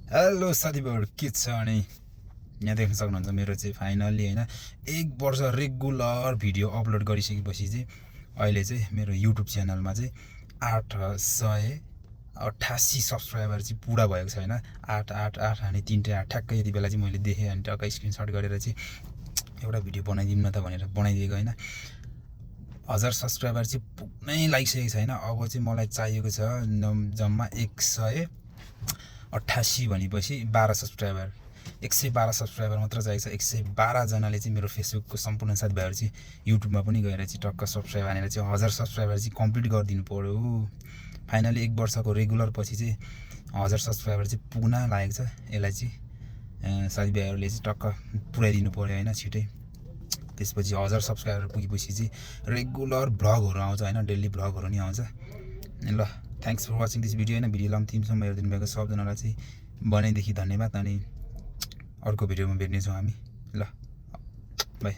Hello साथीभाइहरू के छ अनि यहाँ देख्न सक्नुहुन्छ मेरो चाहिँ फाइनल्ली होइन 1 वर्ष रेगुलर भिडियो अपलोड गरिसकेपछि चाहिँ अहिले चाहिँ मेरो युट्युब च्यानलमा चाहिँ 888 सब्सक्राइबर चाहिँ पुरा भएको छ होइन 888 अनि 3 ठ्याक्कै यति बेला चाहिँ मैले देखेँ अनि टक्कै स्क्रिनसट गरेर चाहिँ एउटा भिडियो बनाइदिउँ न त भनेर बनाइदिएको होइन 1000 सब्सक्राइबर चाहिँ पुग्नै लागिसकेको छैन। अब चाहिँ मलाई चाहिएको छ जम्मा 188 भनेपछि 12 सब्सक्राइबर 112 सब्सक्राइबर मात्र चाहिएको छ। 112 जनाले चाहिँ मेरो फेसबुकको सम्पूर्ण साथीभाइहरू चाहिँ युट्युबमा पनि गएर चाहिँ टक्क सब्सक्राइब हानेर चाहिँ 1000 सब्सक्राइबर चाहिँ कम्प्लिट गरिदिनु पऱ्यो। फाइनली 1 वर्षको रेगुलर पछि चाहिँ 1000 सब्सक्राइबर चाहिँ पुग्न लागेको छ। यसलाई चाहिँ साथीभाइहरूले चाहिँ टक्क पुऱ्याइदिनु पऱ्यो होइन छिटै। त्यसपछि 1000 सब्सक्राइबर पुगेपछि चाहिँ रेगुलर भ्लगहरू आउँछ होइन, डेली भ्लगहरू नि आउँछ। ल thanks for watching this video होइन। भिडियोलाई पनि तिमीसम्म हेरिदिनु भएको सबजनालाई चाहिँ बनाइदेखि धन्यवाद। अनि अर्को भिडियोमा भेट्नेछौँ हामी। ल बाई।